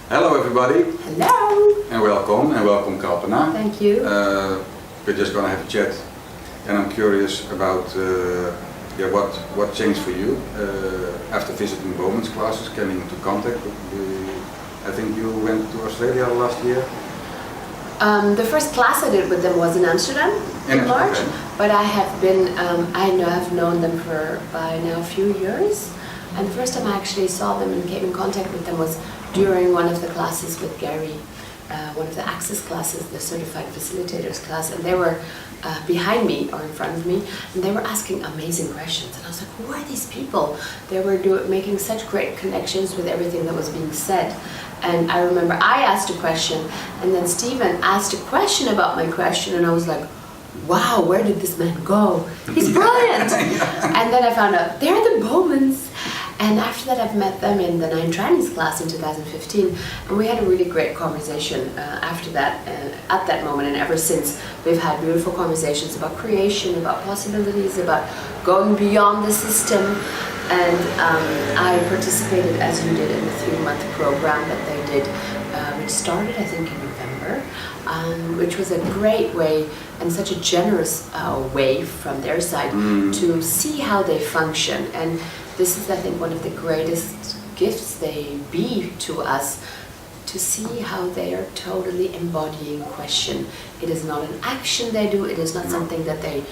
Hello everybody. Hello. And welcome Kalpana. Thank you. We're just going to have a chat, and I'm curious about what changed for you after visiting Bowman's classes, coming into contact with I think you went to Australia last year. The first class I did with them was in Amsterdam in March, okay. but I have been, I've known them for by now a few years, and the first time I actually saw them and came in contact with them was during one of the classes with Gary, one of the Access classes, the Certified Facilitators class, and they were behind me or in front of me, and they were asking amazing questions, and I was like, who are these people? They were making such great connections with everything that was being said. And I remember I asked a question, and then Stephen asked a question about my question, and I was like, wow, where did this man go? He's brilliant! And then I found out they're the Bowmans. And after that, I've met them in the 9 Trainees class in 2015, and we had a really great conversation after that, at that moment, and ever since we've had beautiful conversations about creation, about possibilities, about going beyond the system. And I participated, as you did, in the 3-month program that they did, which started, I think, in November, which was a great way and such a generous way from their side to see how they function. And this is, I think, one of the greatest gifts they be to us, to see how they are totally embodying question. It is not an action they do, it is not something that they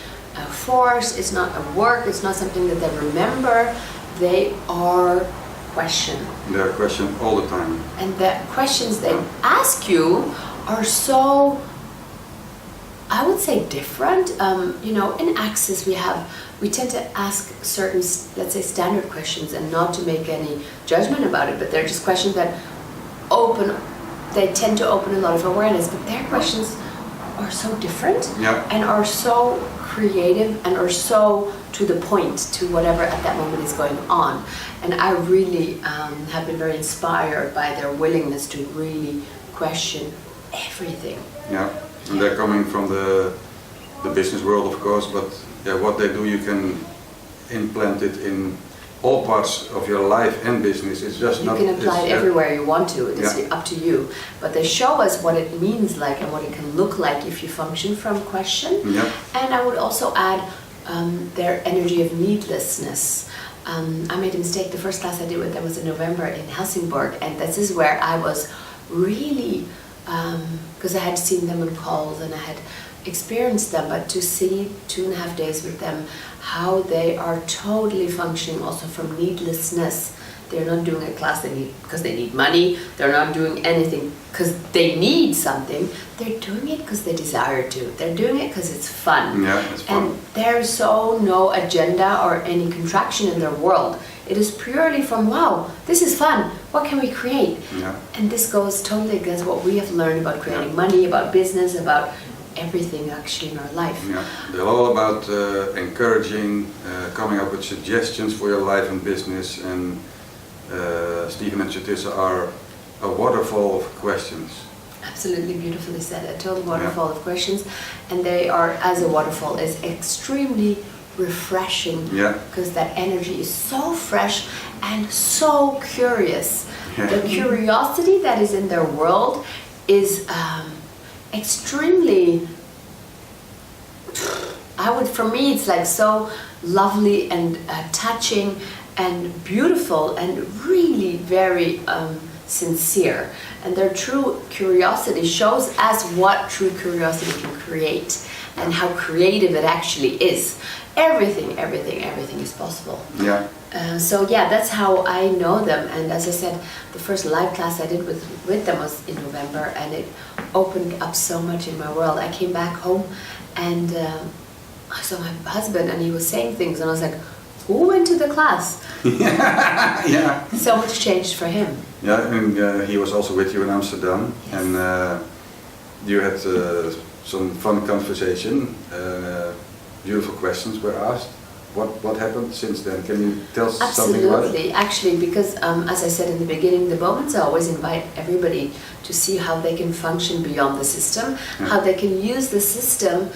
force, it's not a work, it's not something that they remember, they are question. They are question all the time. And the questions they ask you are so, I would say, different. In Access we tend to ask certain, let's say, standard questions, and not to make any judgment about it, but they're just questions that they tend to open a lot of awareness, but their questions are so different and are so creative and are so to the point, to whatever at that moment is going on. And I really have been very inspired by their willingness to really question everything. Yeah, and they're coming from the business world, of course, but what they do, you can implant it in all parts of your life and business. It's just you can apply it everywhere you want to. It is up to you. But they show us what it means like and what it can look like if you function from question. Yeah. And I would also add their energy of needlessness. I made a mistake. The first class I did with them was in November in Helsingborg, and this is where I was really, because I had seen them on calls and I had experienced them, but to see 2.5 days with them, how they are totally functioning also from needlessness. They're not doing a class because they need money. They're not doing anything because they need something. They're doing it because they desire to. They're doing it because it's fun. Yeah, it's fun. And there's no agenda or any contraction in their world. It is purely from, wow, this is fun. What can we create? Yeah. And this goes totally against what we have learned about creating money, about business, about everything actually in our life. Yeah, they're all about encouraging, coming up with suggestions for your life and business, and Stephen and Chatissa are a waterfall of questions. Absolutely beautifully said, a total waterfall of questions, and they are, as a waterfall, is extremely refreshing because that energy is so fresh and so curious. The curiosity that is in their world is extremely, for me it's like so lovely and touching and beautiful and really very sincere, and their true curiosity shows us what true curiosity can create and how creative it actually is. Everything is possible. That's how I know them. And as I said, the first live class I did with them was in November, and it opened up so much in my world. I came back home and I saw my husband, and he was saying things, and I was like, who went to the class? So much changed for him. Yeah, and he was also with you in Amsterdam, and you had some fun conversation. Beautiful questions were asked. What happened since then? Can you tell us something about it? Absolutely, actually, because as I said in the beginning, the Bowmans always invite everybody to see how they can function beyond the system, how they can use the system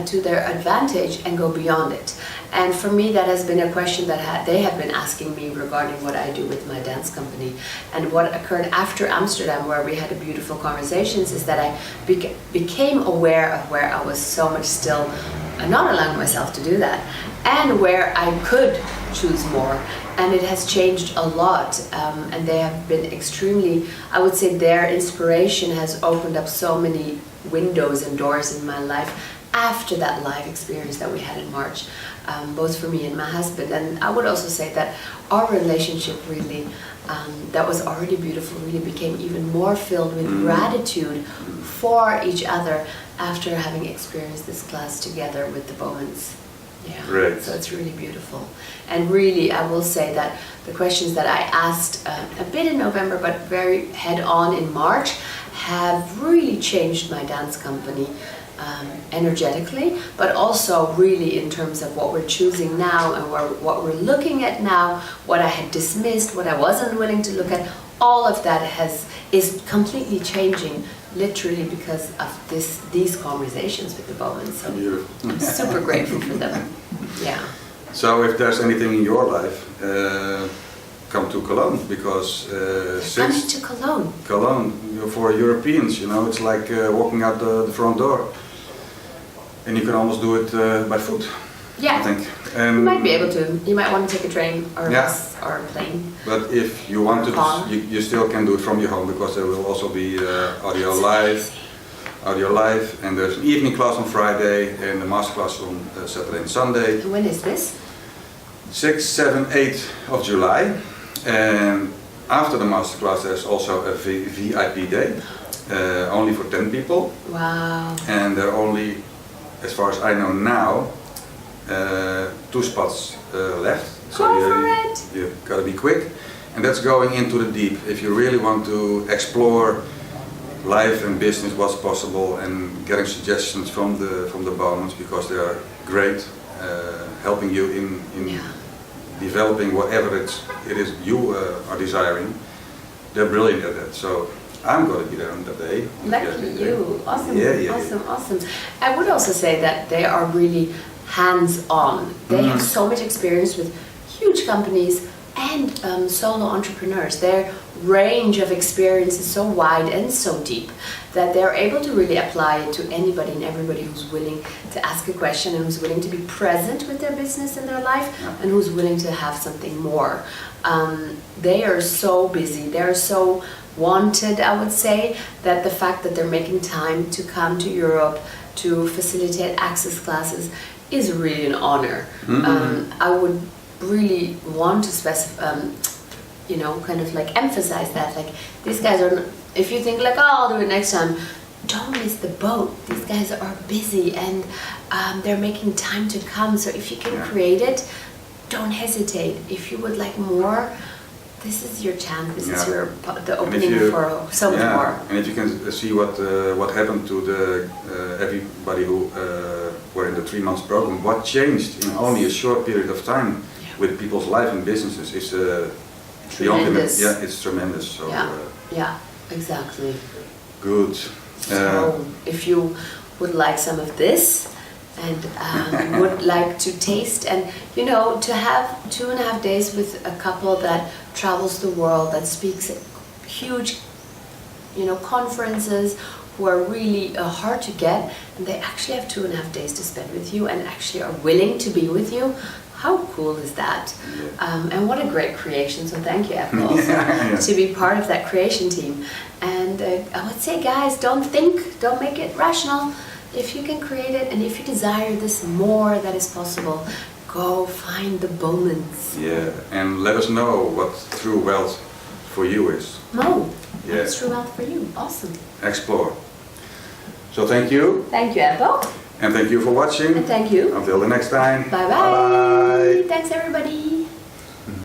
to their advantage and go beyond it. And for me, that has been a question that they have been asking me regarding what I do with my dance company. And what occurred after Amsterdam, where we had a beautiful conversations, is that I became aware of where I was so much still not allowing myself to do that, and where I could choose more. And it has changed a lot, and they have been extremely, I would say their inspiration has opened up so many windows and doors in my life after that live experience that we had in March, both for me and my husband. And I would also say that our relationship really, that was already beautiful, really became even more filled with gratitude for each other after having experienced this class together with the Bowmans. Yeah, Great. So it's really beautiful. And really, I will say that the questions that I asked a bit in November, but very head-on in March, have really changed my dance company energetically, but also really in terms of what we're choosing now and what we're looking at now, what I had dismissed, what I wasn't willing to look at. All of that is completely changing, literally because of these conversations with the Bowmans. So Beautiful. I'm super grateful for them. Yeah. So if there's anything in your life, come to Cologne, because Coming to Cologne. Cologne, for Europeans, it's like walking out the front door. And you can almost do it by foot, Yeah. I think. You might be able to. You might want to take a train or a Yeah. bus or a plane. But if you want to, Car. you still can do it from your home, because there will also be audio live, and there's an evening class on Friday and a masterclass on Saturday and Sunday. And when is this? 6, 7, 8 of July. And after the masterclass there's also a VIP day, only for 10 people. Wow. And there are only, as far as I know now, 2 spots left. Go for it. You gotta be quick. And that's going into the deep. If you really want to explore life and business, what's possible, and getting suggestions from the Bowmans, because they are great, helping you in Yeah. developing whatever it is you are desiring. They're brilliant at that. So I'm going to be there on that day. Lucky you. Awesome. Yeah. Awesome. I would also say that they are really hands-on. They have so much experience with huge companies and solo entrepreneurs. Their range of experience is so wide and so deep that they're able to really apply it to anybody and everybody who's willing to ask a question and who's willing to be present with their business and their life, and who's willing to have something more. They are so busy. They're so wanted, I would say, that the fact that they're making time to come to Europe to facilitate access classes is really an honor. I would really want to kind of like emphasize that, like, these guys are, if you think like, oh, I'll do it next time, don't miss the boat. These guys are busy and they're making time to come. So if you can create it, don't hesitate. If you would like more, this is your chance. This is the opening for so much more. And if you can see what happened to the everybody who were in the 3 months program, what changed in only a short period of time with people's life and businesses is tremendous. It's tremendous. So, yeah, exactly. Good. So if you would like some of this and would like to taste and to have 2.5 days with a couple that travels the world, that speaks at huge conferences, who are really hard to get, and they actually have 2.5 days to spend with you and actually are willing to be with you. How cool is that? And what a great creation. So thank you, Apple, also, to be part of that creation team. And I would say, guys, don't make it rational. If you can create it, and if you desire this more, that is possible, go find the Bowmans. Yeah, and let us know what true wealth for you is. What's true wealth for you? Awesome. Explore. So thank you. Thank you, Apple. And thank you for watching. And thank you. Until the next time. Bye-bye. Bye-bye. Thanks, everybody.